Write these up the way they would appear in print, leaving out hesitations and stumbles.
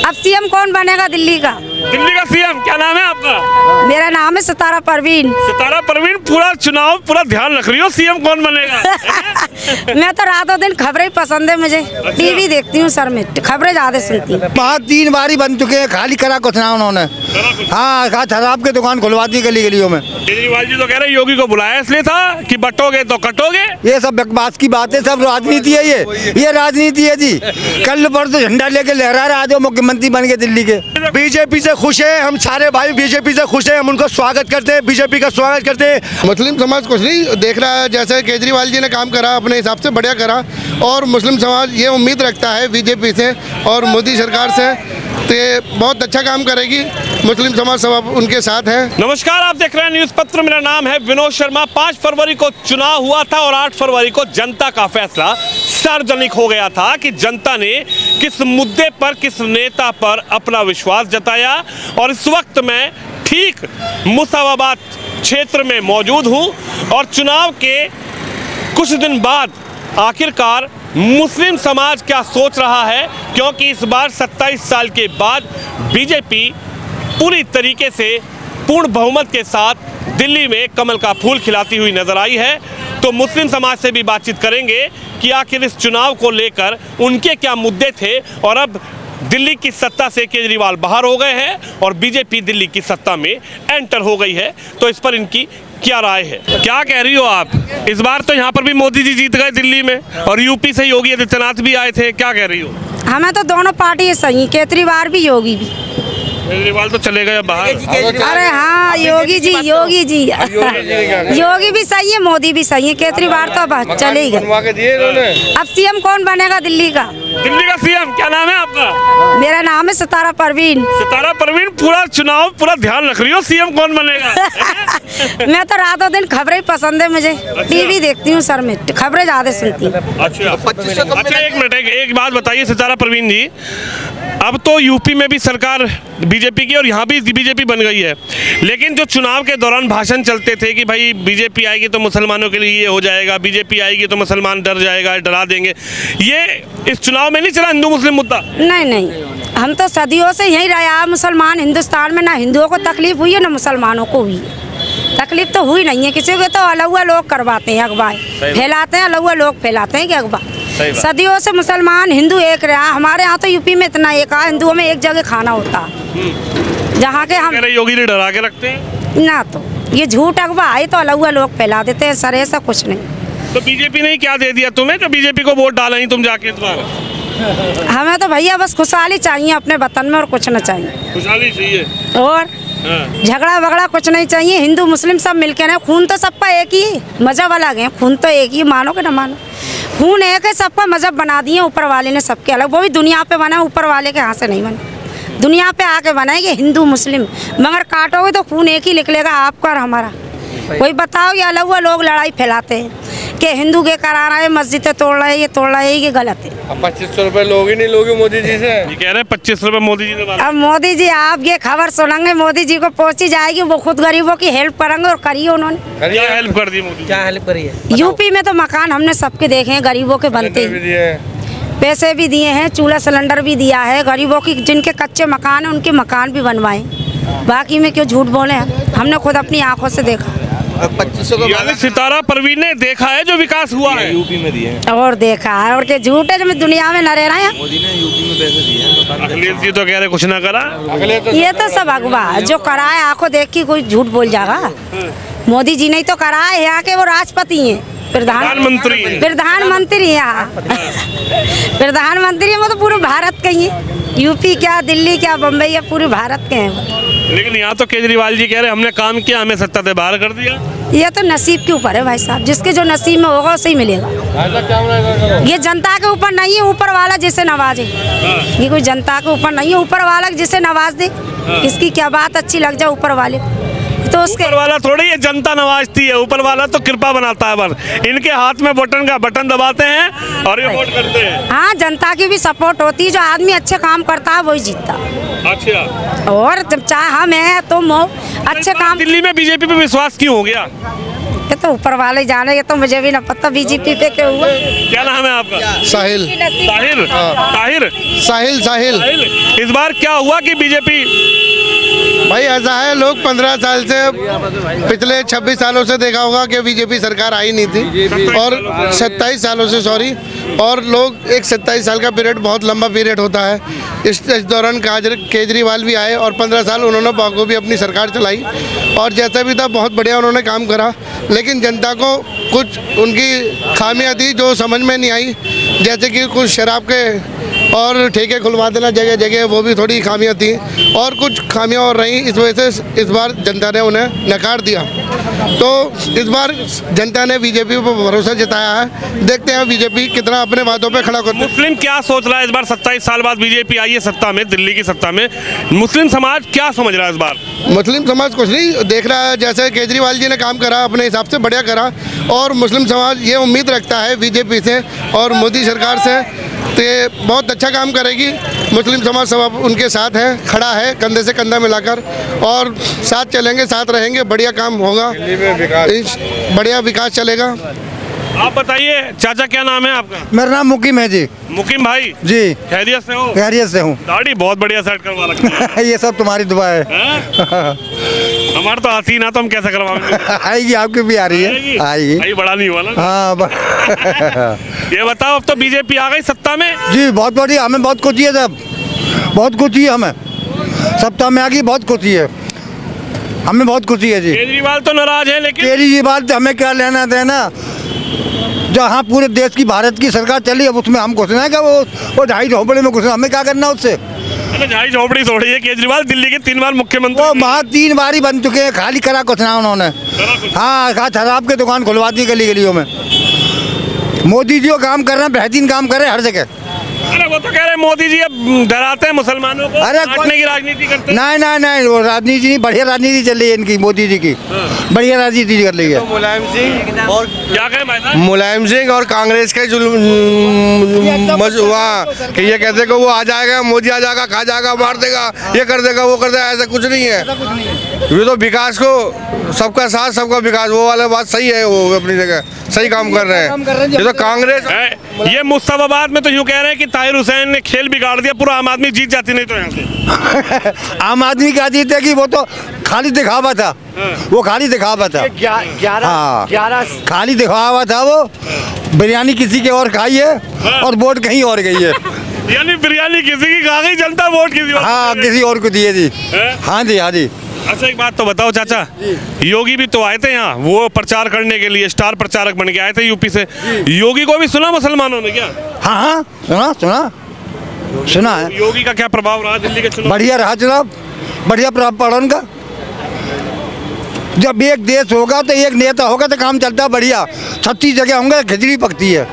अब सीएम कौन बनेगा दिल्ली का? दिल्ली का सीएम क्या नाम है आपका? मेरा नाम है सितारा परवीन। सितारा परवीन, पूरा चुनाव पूरा ध्यान रख रही हो सीएम कौन बनेगा? मैं तो रातों दिन खबरें पसंद है मुझे। टीवी देखती हूँ सर, में खबरें ज्यादा सुनती हूँ। वहाँ 3 बारी बन चुके हैं, खाली करा कुछ ना उन्होंने। हाँ, कहा शराब की दुकान खुलवा दी गली गलियों में। केजरीवाल जी तो कह रहे योगी को बुलाया इसलिए था कि बटोगे तो कटोगे। ये सब बकवास की बात है, सब राजनीति है। ये राजनीति है जी। कल परसों झंडा लेके लहरा रहे, आज वो मुख्यमंत्री बन गए दिल्ली के। बीजेपी से खुश है, हम सारे भाई बीजेपी से खुश है, हम उनका स्वागत करते हैं, बीजेपी का स्वागत करते हैं। मुस्लिम समाज कुछ नहीं देख रहा है, जैसे केजरीवाल जी ने काम करा अपने हिसाब से बढ़िया करा, और मुस्लिम समाज ये उम्मीद रखता है बीजेपी से और मोदी सरकार से, तो ये बहुत अच्छा काम करेगी। मुस्लिम समाज सब उनके साथ है। नमस्कार, आप देख रहे हैं न्यूज़ पत्र। मेरा नाम है विनोद शर्मा। 5 फरवरी को चुनाव हुआ था और 8 फरवरी को जनता का फैसला सार्वजनिक हो गया था कि जनता ने किस मुद्दे पर, किस नेता पर अपना विश्वास जताया। और इस वक्त मैं ठीक मुसाबाबाद क्षेत्र में मौजूद हूं और चुनाव के कुछ दिन बाद आखिरकार मुस्लिम समाज क्या सोच रहा है, क्योंकि इस बार 27 साल के बाद बीजेपी पूरी तरीके से पूर्ण बहुमत के साथ दिल्ली में कमल का फूल खिलाती हुई नजर आई है। तो मुस्लिम समाज से भी बातचीत करेंगे कि आखिर इस चुनाव को लेकर उनके क्या मुद्दे थे, और अब दिल्ली की सत्ता से केजरीवाल बाहर हो गए हैं और बीजेपी दिल्ली की सत्ता में एंटर हो गई है, तो इस पर इनकी क्या राय है। क्या कह रही हो आप? इस बार तो यहाँ पर भी मोदी जी जीत गए दिल्ली में और यूपी से योगी आदित्यनाथ भी आए थे, क्या कह रही हो? हमें तो दोनों पार्टी सही, केजरीवाल भी योगी भी। केजरीवाल तो चले गए बाहर। अरे हाँ, योगी जी योगी भी सही है, मोदी भी सही है, केजरीवाल तो अब चले ही गए। अब सीएम कौन बनेगा दिल्ली का? दिल्ली का सीएम क्या नाम है आपका? मेरा नाम है सितारा परवीन। सितारा परवीन, पूरा चुनाव पूरा ध्यान रख रही हो सीएम कौन बनेगा? मैं तो रातों दिन खबरें पसंद है मुझे। टीवी देखती हूँ सर, में खबरें ज्यादा सुनती हूँ। अच्छा, एक मिनट, एक बात बताइए सितारा परवीन जी, अब तो यूपी में भी सरकार बीजेपी की और यहाँ भी बीजेपी बन गई है, लेकिन जो चुनाव के दौरान भाषण चलते थे कि भाई बीजेपी आएगी तो मुसलमानों के लिए ये हो जाएगा, बीजेपी आएगी तो मुसलमान डर जाएगा, डरा देंगे, ये इस चुनाव में नहीं चला हिंदू मुस्लिम मुद्दा? नहीं, हम तो सदियों से यही रहा मुसलमान हिंदुस्तान में, ना हिंदुओं को तकलीफ हुई है ना मुसलमानों को हुई है। तकलीफ तो हुई नहीं है किसी को, तो अलहुआ लोग करवाते हैं, अगवाए फैलाते हैं, अलहुआ लोग फैलाते हैं कि अगवा। सदियों से मुसलमान हिंदू एक रहा। हमारे यहाँ तो यूपी में इतना एक हिंदुओं में एक जगह खाना होता है, जहाँ के हम योगी ने डरा के रखते हैं ना, तो ये झूठ अगवा है तो अलहुआ लोग फैला देते हैं सर, ऐसा कुछ नहीं। तो बीजेपी ने क्या दे दिया तुम्हें जो बीजेपी को वोट डाला ही तुम जाके इस बार? हमें तो भैया बस खुशहाली चाहिए अपने वतन में, और कुछ न चाहिए। खुशहाली चाहिए और झगड़ा वगड़ा कुछ नहीं चाहिए। हिंदू मुस्लिम सब मिलके ना, खून तो सबका एक ही है, मजहब अलग है, खून तो एक ही, मानो कि ना मानो, खून एक है, सबका मजहब बना दिए ऊपर वाले ने, सबके अलग। वो भी दुनिया पे बना, ऊपर वाले के हाथ से नहीं बना, दुनिया पे आके बनाएंगे हिंदू मुस्लिम, मगर काटोगे तो खून एक ही निकलेगा, आपका और हमारा। कोई बताओ, ये अलग हुआ लोग लड़ाई फैलाते हैं कि हिंदू के करा रहा है, मस्जिदें तोड़ रहे हैं, ये तोड़ रहे हैं, ये गलत है। अब 2500 रुपए लोगे नहीं लोगे मोदी जी से? ये कह रहे हैं 25 रुपए मोदी जी ने मारा। अब मोदी जी, आप ये खबर सुनेंगे, मोदी जी को पहुंची जाएगी, वो खुद गरीबों की हेल्प करेंगे, और करिए उन्होंने। क्या हेल्प कर दी मोदी? क्या हेल्प करी है? यूपी में तो मकान हमने सबके देखे हैं, गरीबों के बनते हैं, पैसे भी दिए हैं, चूल्हा सिलेंडर भी दिया है, गरीबों की जिनके कच्चे मकान हैं उनके मकान भी बनवाए। बाकी में क्यों झूठ बोले, हमने खुद अपनी आंखों से देखा। 2500 सितारा परवीन ने देखा है जो विकास हुआ है यूपी में दिए और देखा है, और के झूठ है जो दुनिया में न रह रहे हैं। मोदी ने यूपी में पैसे दिए। अखिलेश जी तो कह रहे कुछ ना करा। ये तो सब अगवा जो कराए, आंखों देख के कोई झूठ बोल जाएगा। मोदी जी ने तो कराए, यहाँ के वो राष्ट्रपति हैं, प्रधानमंत्री यहाँ प्रधानमंत्री, वो तो पूरे भारत के ही है, यूपी क्या दिल्ली क्या बम्बई या पूरे भारत के हैं। लेकिन यहाँ तो केजरीवाल जी कह रहे हमने काम किया, हमें सत्ता से बाहर कर दिया। ये तो नसीब के ऊपर है भाई साहब, जिसके जो नसीब में होगा उसे ही मिलेगा। ये जनता के ऊपर नहीं है, ऊपर वाला जिसे नवाजे। ये कोई जनता के ऊपर नहीं है, ऊपर वाला जिसे नवाज दे, इसकी क्या बात अच्छी लग जाए ऊपर वाले, तो उसके ऊपर वाला थोड़ी ये जनता नवाजती है, ऊपर वाला तो कृपा बनाता है, बस इनके हाथ में बटन दबाते हैं और ये वोट करते हैं। हाँ, जनता की भी सपोर्ट होती है, जो आदमी अच्छे काम करता है वही जीतता। अच्छा, और जब चाहे हम हैं तुम हो अच्छे काम। दिल्ली में बीजेपी पे विश्वास क्यों हो गया? ये तो ऊपर वाले जाने, ये तो मुझे भी ना पता बीजेपी पे क्यों हुआ। क्या नाम है आपका? साहिल ताहिर। ताहिर साहिल साहिल ताहिर। इस बार क्या हुआ कि बीजेपी? भाई ऐसा है, लोग 15 साल से, पिछले 26 सालों से देखा होगा कि बीजेपी सरकार आई नहीं थी, और 27 सालों से, सॉरी, और लोग एक 27 साल का पीरियड बहुत लंबा पीरियड होता है। इस दौरान केजरीवाल भी आए और 15 साल उन्होंने बाखूबी अपनी सरकार चलाई, और जैसा भी था बहुत बढ़िया उन्होंने काम करा। लेकिन जनता को कुछ उनकी खामियां थी जो समझ में नहीं आई, जैसे कि कुछ शराब के और ठेके खुलवा देना जगह जगह, वो भी थोड़ी खामियां थी, और कुछ खामियां और रहीं। इस वजह से इस बार जनता ने उन्हें नकार दिया। तो इस बार जनता ने बीजेपी पर भरोसा जताया है। देखते हैं बीजेपी कितना अपने वादों पे खड़ा करती है। मुस्लिम क्या सोच रहा है इस बार? 27 साल बाद बीजेपी आई है सत्ता में, दिल्ली की सत्ता में। मुस्लिम समाज क्या समझ रहा है इस बार? मुस्लिम समाज कुछ नहीं देख रहा है, जैसे केजरीवाल जी ने काम करा अपने हिसाब से बढ़िया करा, और मुस्लिम समाज ये उम्मीद रखता है बीजेपी से और मोदी सरकार से, तो ये बहुत अच्छा काम करेगी। मुस्लिम समाज सब उनके साथ है, खड़ा है कंधे से कंधा मिलाकर, और साथ चलेंगे, साथ रहेंगे, बढ़िया काम होगा, बढ़िया विकास चलेगा। आप बताइए चाचा, क्या नाम है आपका? मेरा नाम मुकीम है जी। मुकीम भाई जी, खैरियत से हो? खैरियत से हूँ। दाढ़ी बहुत बढ़िया सेट करवा रखी है। ये सब तुम्हारी दुआ है। हमारे तो आती ना, तो हम कैसे करवाएंगे? आएगी, आपकी भी आ रही है, आएगी। भाई बड़ा नहीं हुआ ना। हाँ ये बताओ, अब तो बीजेपी आ गई सत्ता में। जी, बहुत बढ़िया, हमें बहुत खुशी है सब, बहुत खुशी है हमें, सत्ता में आ गई, बहुत खुशी है हमें, बहुत खुशी है जी। केजरीवाल तो नाराज है, लेकिन केजरीवाल से हमें क्या लेना देना, जहाँ पूरे देश की भारत की सरकार चली, अब उसमें हम घुस रहे हैं क्या? वो ढाई झोपड़े में घुस, हमें क्या करना उससे? अरे झाई झोपड़ी थोड़ी है, केजरीवाल दिल्ली के 3 बार मुख्यमंत्री। वो वहाँ 3 बार ही बन चुके हैं, खाली करा कुछ ना उन्होंने। हाँ, शराब की दुकान खुलवा दी गली गलियों में। मोदी जी वो काम कर रहे हैं, बेहतरीन काम कर रहे हैं हर जगह। अरे वो तो कह रहे मोदी जी अब डराते हैं मुसलमानों को, अरे काटने की राजनीति करते हैं। नहीं नहीं नहीं, वो राजनीति नहीं, बढ़िया राजनीति चल रही है इनकी, मोदी जी की बढ़िया राजनीति कर रही है। मुलायम सिंह और क्या कहें भाई साहब? मुलायम सिंह और कांग्रेस के वहाँ कि ये कहते कि वो आ जाएगा, मोदी आ जाएगा, खा जाएगा, मार देगा, ये कर देगा, वो कर देगा, ऐसा कुछ नहीं है। ये तो विकास को, सबका साथ सबका विकास, वो वाला बात सही है, वो अपनी जगह सही काम कर रहे हैं। ये तो कांग्रेस ये मुस्तफाबाद में तो यूँ कह रहे हैं कि ताहिर हुसैन ने खेल बिगाड़ दिया, पूरा आम आदमी जीत जाती, नहीं तो यहाँ से। आम आदमी क्या जीतेगी, वो तो खाली दिखावा था, वो खाली दिखावा था। 11 खाली दिखावा था वो। बिरयानी किसी के और खाई है और वोट कहीं और गई है। यानी बिरयानी किसी की खा गई, जनता वोट किसी और हाँ, किसी और को दिए जी। हाँ जी, हाँ जी। अच्छा एक बात तो बताओ चाचा, योगी भी तो आए थे यहाँ, वो प्रचार करने के लिए स्टार प्रचारक बन के आए थे यूपी से। योगी को भी सुना मुसलमानों ने क्या? हाँ हाँ, सुना है। योगी का क्या प्रभाव रहा दिल्ली के चुनाव? बढ़िया रहा चुनाव, बढ़िया प्रभाव पड़ा उनका। जब एक देश होगा तो एक नेता होगा तो काम चलता बढ़िया। 36 जगह होंगे, खिचड़ी पकती है।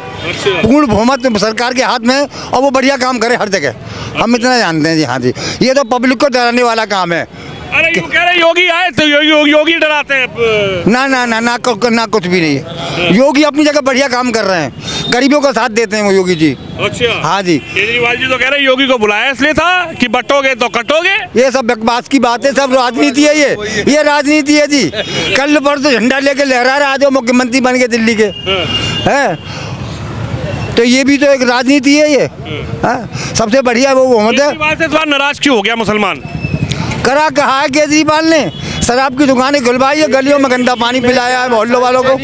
पूर्ण बहुमत सरकार के हाथ में, और वो बढ़िया काम करे हर जगह, हम इतना जानते हैं जी। हाँ जी, ये तो पब्लिक को डराने वाला काम है। अरे यूँ कह रहे योगी आए तो योगी डराते हैं। ना कुछ भी नहीं है। योगी अपनी जगह बढ़िया काम कर रहे हैं, गरीबों का साथ देते हैं वो योगी जी। अच्छा, हाँ जी। केजरीवाल जी तो कह रहे योगी को बुलाया इसलिए था कि बटोगे तो कटोगे। ये सब बकवास की बातें, सब राजनीति है। ये राजनीति है जी। कल परसों झंडा लेके लहरा रहा, आज वो मुख्यमंत्री बन गए दिल्ली के, है तो ये भी तो एक राजनीति है ये। सबसे बढ़िया वो बहुमत है। केजरीवाल से इस बार नाराज क्यों हो गया मुसलमान? करा कहा है केजरीवाल ने, शराब की दुकानें खुलवाई है, गलियों में गंदा पानी पिलाया है मोहल्लों वालों को,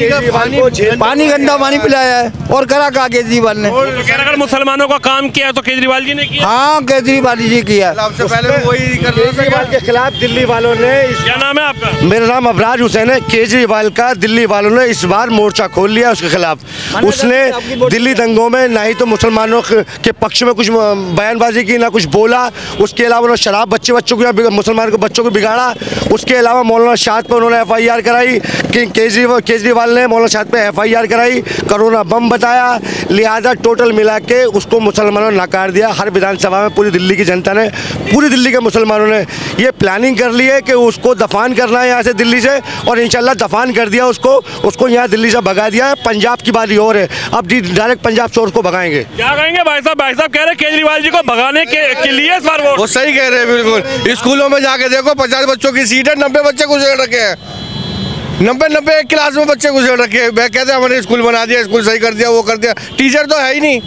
पानी गंदा पानी पिलाया है। और करा कहा केजरीवाल ने? तो अगर मुसलमानों का काम किया तो केजरीवाल जी ने किया। हाँ, केजरीवाल जी किया। सबसे पहले वही केजरीवाल के खिलाफ दिल्ली वालों ने। क्या नाम है आपका? मेरा नाम अबराज हुसैन है। केजरीवाल का दिल्ली वालों ने इस बार मोर्चा खोल लिया उसके खिलाफ। उसने दिल्ली दंगों में ना ही तो मुसलमानों के पक्ष में कुछ बयानबाजी की, ना कुछ बोला। उसके अलावा उन्होंने शराब बच्चों को, मुसलमान के बच्चों को बिगाड़ा। उसके अलावा मौलाना शाद पर उन्होंने FIR कराई कि केजरीवाल ने मौलाना शाद पे FIR कराई, कोरोना बम बताया। लिहाजा टोटल मिला के उसको मुसलमानों ने नकार दिया। हर विधानसभा में पूरी दिल्ली की जनता ने, पूरी दिल्ली के मुसलमानों ने ये प्लानिंग कर ली है कि उसको दफान करना है यहाँ से दिल्ली से, और इंशाल्लाह दफान कर दिया उसको यहाँ दिल्ली से भगा दिया है। पंजाब की बारी और है, अब डायरेक्ट पंजाब से उसको भगाएंगे। क्या कहेंगे भाई साहब? भाई साहब कह रहे केजरीवाल जी को भगाने के लिए इस बार वोट। वो सही कह रहे हैं बिल्कुल। स्कूलों में जाके देखो, 50 बच्चों की सीट है, 90 बच्चे कुछ रखे हैं। 90 क्लास में बच्चे घुसे रखे हैं। कहते हैं हमने स्कूल बना दिया, स्कूल सही कर दिया, वो कर दिया। टीचर तो है ही नहीं,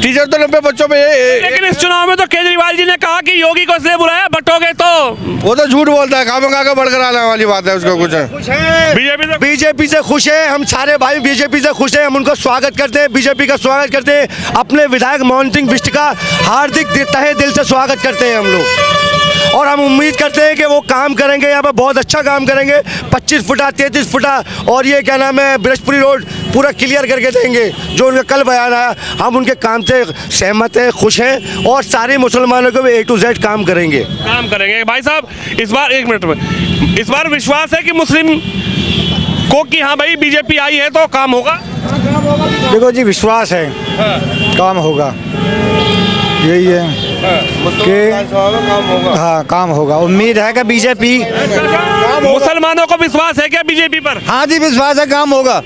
टीचर तो 90 बच्चों में लेकिन इस चुनाव में तो केजरीवाल जी ने कहा कि योगी को इसलिए बुलाया, बटोगे तो वो तो झूठ बोलता है, खामखा के बढ़कर आने वाली बात है उसको। कुछ बीजेपी से खुश है, हम सारे भाई बीजेपी से खुश हैं, हम उनको स्वागत करते हैं, बीजेपी का स्वागत करते हैं, अपने विधायक मोहन सिंह बिष्ट का हार्दिक तहे दिल से स्वागत करते हैं हम लोग। और हम उम्मीद करते हैं कि वो काम करेंगे, यहाँ पे बहुत अच्छा काम करेंगे, 25 फुटा 33 फुटा और ये क्या नाम है बृहस्पति रोड पूरा क्लियर करके देंगे। जो उनका कल बयान आया, हम उनके काम से सहमत हैं, खुश हैं और सारे मुसलमानों को A to Z काम करेंगे। भाई साहब इस बार, एक मिनट में, इस बार विश्वास है कि मुस्लिम को कि हाँ भाई बीजेपी आई है तो काम होगा? देखो जी, विश्वास है काम होगा, यही है कि हाँ काम होगा। उम्मीद है कि बीजेपी, मुसलमानों को विश्वास है क्या बीजेपी पर? हाँ जी विश्वास है काम होगा,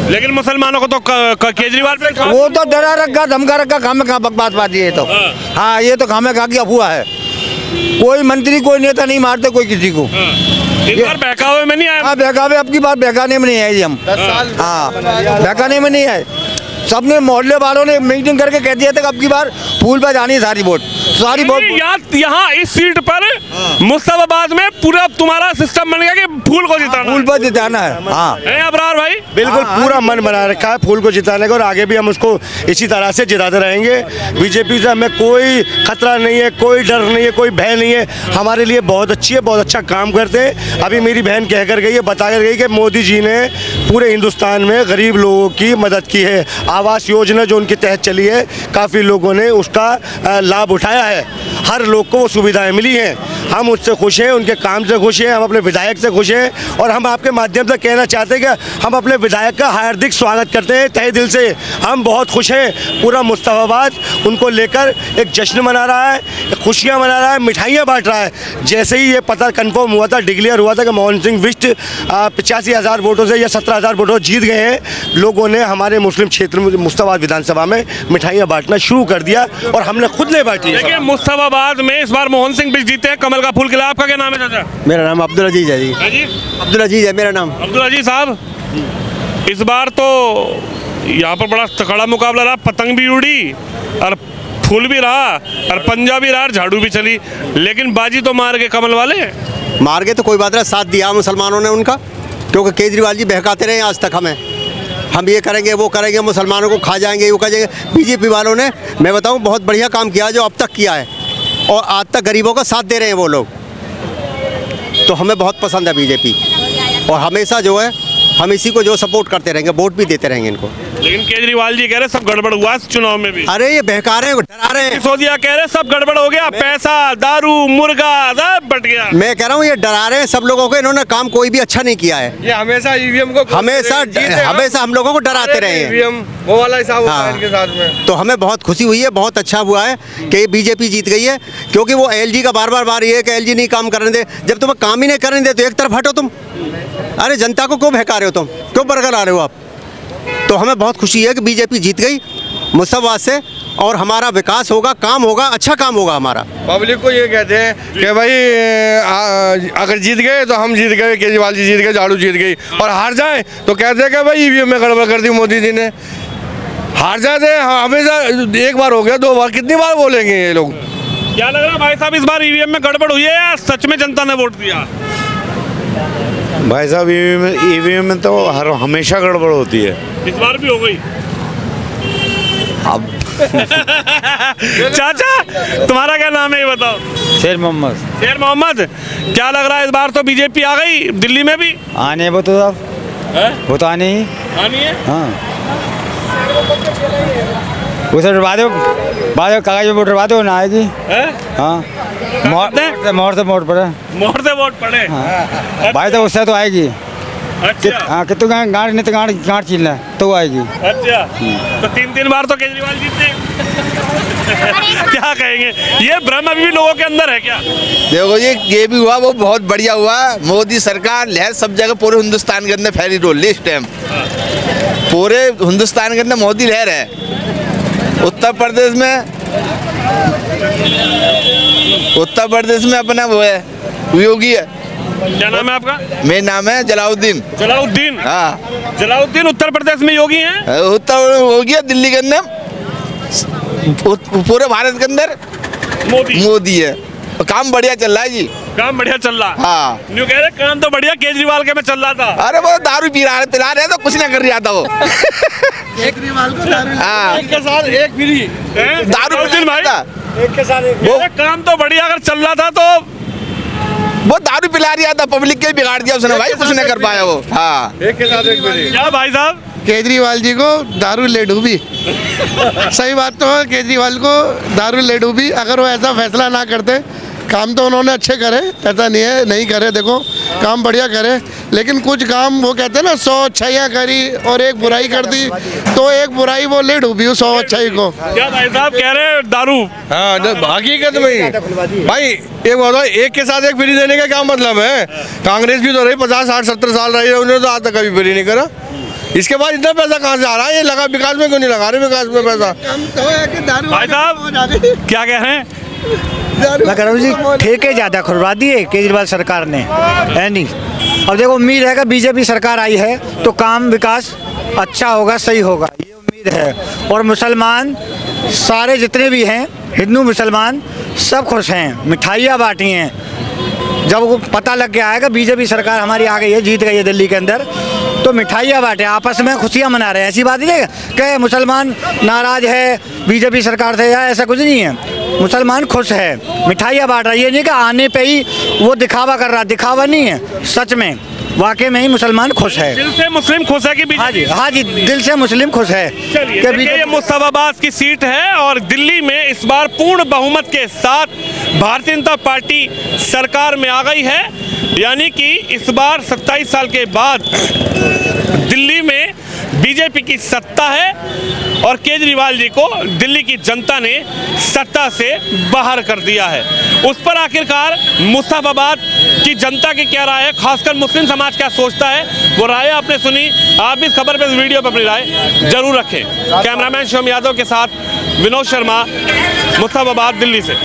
लेकिन मुसलमानों को तो केजरीवाल पे वो तो डरा रखा धमका रखा, खामे खा बकवास बात ये तो। हाँ ये तो खामे खा की अफवाह है, कोई मंत्री कोई नेता नहीं मारते कोई किसी को। इस बार बहकावे में नहीं आया? हाँ बहकावे, अब की बात बहकाने में नहीं आए जी हम। हाँ बहकाने में नहीं आए, सबने मोहल्ले वालों ने मीटिंग करके कह दिया था कि अब की बार फूल पर जानी है सारी वोट, सारी वोट। यहाँ इस सीट पर मुस्तफाबाद में पूरा तुम्हारा सिस्टम बन गया कि फूल को जिताना, फूल पर जिताना है। हाँ अबरार भाई बिल्कुल पूरा मन बना रखा है फूल को जिताने का और आगे भी हम उसको इसी तरह से जिताते रहेंगे। बीजेपी से हमें कोई खतरा नहीं है, कोई डर नहीं है, कोई भय नहीं है, हमारे लिए बहुत अच्छी है, बहुत अच्छा काम करते हैं। अभी मेरी बहन कह कर गई है, बता कर गई कि मोदी जी ने पूरे हिंदुस्तान में गरीब लोगों की मदद की है। आवास योजना जो उनके तहत चली है, काफ़ी लोगों ने उसका लाभ उठाया है, हर लोग को वो सुविधाएं मिली हैं। हम उससे खुश हैं, उनके काम से खुश हैं, हम अपने विधायक से खुश हैं और हम आपके माध्यम से कहना चाहते हैं कि हम अपने विधायक का हार्दिक स्वागत करते हैं तहे दिल से। हम बहुत खुश हैं, पूरा मुस्तफाबाद उनको लेकर एक जश्न मना रहा है, खुशियाँ मना रहा है, मिठाइयाँ बांट रहा है। जैसे ही ये पता कन्फर्म हुआ था, डिक्लेयर हुआ था कि मोहन सिंह बिष्ट 85,000 वोटों से या 17,000 वोटों से जीत गए हैं, लोगों ने हमारे मुस्लिम क्षेत्र में मुस्तफाबाद विधानसभा में मिठाइयाँ बांटना शुरू कर दिया और हमने खुद ने बांटी। देखिए मुस्तफाबाद में इस बार मोहन सिंह बिष्ट जीते हैं, कमल का फूल खिला। आपका क्या नाम है चाचा? मेरा नाम अब्दुल अजीज है जी। अब्दुल अजीज है मेरा नाम। अब्दुल अजीज साहब, इस बार तो यहाँ पर बड़ा तगड़ा मुकाबला रहा, पतंग भी उड़ी और फूल भी रहा और पंजा भी रहा और झाड़ू भी चली, लेकिन बाजी तो मार गए कमल वाले। मार गए तो कोई बात नहीं, साथ दिया मुसलमानों ने उनका, क्योंकि केजरीवाल जी बहकाते रहे आज तक हमें, हम ये करेंगे वो करेंगे, मुसलमानों को खा जाएंगे वो करेंगे। बीजेपी वालों ने मैं बताऊं बहुत बढ़िया काम किया जो अब तक किया है और आज तक गरीबों का साथ दे रहे हैं वो लोग, तो हमें बहुत पसंद है बीजेपी और हमेशा जो है हम इसी को जो सपोर्ट करते रहेंगे, वोट भी देते रहेंगे इनको। लेकिन केजरीवाल जी कह रहे सब गड़बड़ हुआ इस चुनाव में भी। अरे ये बहका रहे हैं, डरा रहे हैं। सिसोदिया कह रहे सब गड़बड़ हो गया, पैसा दारू मुर्गा सब बट गया। मैं कह रहा हूँ ये डरा रहे हैं सब लोगों को, इन्होंने काम कोई भी अच्छा नहीं किया है। ये हमेशा ईवीएम को हमेशा हम लोगों को डराते रहे हैं, वो वाला हिसाब होता है इनके साथ में। तो हमें बहुत खुशी हुई है, बहुत अच्छा हुआ है कि बीजेपी जीत गई है, क्योंकि वो एलजी का बार ये है कि एलजी नहीं काम करने दे। जब तुम्हें काम ही नहीं करने दे तो एक तरफ हटो तुम। अरे जनता को क्यों बहका रहे हो तुम, क्यों बरकरार आ रहे हो आप? तो हमें बहुत खुशी है कि बीजेपी जीत गई मुस्तफाबाद से और हमारा विकास होगा, काम होगा, अच्छा काम होगा हमारा। पब्लिक को ये कहते हैं कि भाई अगर जीत गए तो हम जीत गए, केजरीवाल जी जीत गए, झाड़ू जीत गई, और हार जाए तो कहते हैं कि भाई ईवीएम में गड़बड़ कर दी मोदी जी ने। हार जाते हमेशा, एक बार हो गया, 2 बार, कितनी बार बोलेंगे ये लोग? क्या लग रहा है भाई साहब, इस बार ईवीएम में गड़बड़ हुई है या सच में जनता ने वोट दिया? भाई साहब ईवीएम में तो हमेशा गड़बड़ होती है, इस बार भी हो गई। अब चाचा तुम्हारा क्या नाम है ये बताओ? शेर मोहम्मद। शेर मोहम्मद, क्या लग रहा है इस बार तो बीजेपी आ गई दिल्ली में भी? आने वो तो साहब, वो तो आने ही आनी है। हाँ उसे डरवा दो, बाद कागज में वोट डरवा दो ना आएगी। हाँ मोड़ से वोट पड़े, मोड़ से वोट पड़े। भाई तो उससे तो आएगी। अच्छा हाँ कितने गांठ नहीं तो गांठ छीन ले तो आएगी। अच्छा तो 3 बार तो केजरीवाल जीते। क्या कहेंगे, ये भ्रम अभी भी लोगों के अंदर है क्या? देखो ये भी हुआ, वो बहुत बढ़िया हुआ। मोदी सरकार लहर सब जगह पूरे हिंदुस्तान के अंदर फैली रोल इस टाइम, पूरे हिंदुस्तान के अंदर मोदी लहर है। उत्तर प्रदेश में अपना वो है योगी है, क्या नाम है आपका? मेरा नाम है जलाउद्दीन। जलाउद्दीन। हाँ, जलाउद्दीन उत्तर प्रदेश में योगी हैं? उत्तर हो गया दिल्ली के अंदर, पूरे भारत के अंदर मोदी है। काम बढ़िया चल रहा है जी। काम बढ़िया चल रहा। हाँ, न्यू कह रहे काम तो बढ़िया केजरीवाल के में चल रहा था। अरे वो दारू पी रहा है, पिला रहे तो कुछ ना कर रहा था वो। हाँ, एक के साथ एक फ्री। दारू जलाउद्दीन भाई एक के साथ एक वो काम तो बढ़िया अगर चल रहा था तो वो दारू पिला रहा था, पब्लिक के बिगाड़ दिया उसने भाई, कुछ नहीं कर पाया वो। हाँ, एक के साथ एक फ्री। क्या भाई साहब? केजरीवाल जी को दारू ले डूबी। सही बात तो है, केजरीवाल को दारू ले डूबी। अगर वो ऐसा फैसला ना करते, काम तो उन्होंने अच्छे करे, ऐसा नहीं है नहीं करे, देखो काम बढ़िया करे, लेकिन कुछ काम वो कहते हैं ना 100 अच्छाइयाँ करी और एक बुराई कर दी, तो एक बुराई वो ले डूबी 100 अच्छाई को। क्या भाई साहब कह रहे हैं दारू? हाँ, हकीकत में भाई एक बताओ, एक के साथ एक फ्री देने का क्या मतलब है? कांग्रेस भी तो रही 50, 60, 70 साल रही है, उन्होंने तो आज तक कभी फ्री नहीं करा। इसके बाद इतना पैसा कहाँ से आ रहा है? ये लगा विकास में, क्यों नहीं लगा रहे विकास में पैसा? भाई साहब क्या कह रहे हैं? मैं कह रहा हूँ जी, ठेके ज़्यादा खुलवा दिए केजरीवाल सरकार ने, है नहीं। अब देखो उम्मीद है कि बीजेपी सरकार आई है तो काम विकास अच्छा होगा, सही होगा, ये उम्मीद है। और मुसलमान सारे जितने भी हैं, हिंदू मुसलमान सब खुश हैं, मिठाइयाँ बांटी हैं। जब वो पता लग गया है कि बीजेपी सरकार हमारी आ गई है, जीत गई है दिल्ली के अंदर, तो मिठाइयाँ बांटे, आपस में खुशियाँ मना रहे हैं। ऐसी बात नहीं है कि मुसलमान नाराज है बीजेपी सरकार से, या ऐसा कुछ नहीं है। मुसलमान खुश है, मिठाइयाँ बांट रहा है। ये नहीं कि आने पे ही वो दिखावा कर रहा, दिखावा नहीं है, सच में वाकई में ही मुसलमान खुश है। दिल से मुस्लिम खुश है कि हाँ जी, हाँ जी, दिल से मुस्लिम खुश है। चलिए देखिए, ये मुस्तफाबाद की सीट है और दिल्ली में इस बार पूर्ण बहुमत के साथ भारतीय जनता पार्टी सरकार में आ गई है। यानी कि इस बार 27 साल के बाद दिल्ली में बीजेपी की सत्ता है और केजरीवाल जी को दिल्ली की जनता ने सत्ता से बाहर कर दिया है। उस पर आखिरकार मुस्तफाबाद की जनता की क्या राय है, खासकर मुस्लिम समाज क्या सोचता है, वो राय आपने सुनी। आप भी इस खबर पे, इस वीडियो पर अपनी राय जरूर रखें। कैमरामैन शिवम यादव के साथ विनोद शर्मा, मुस्तफाबाद, दिल्ली से।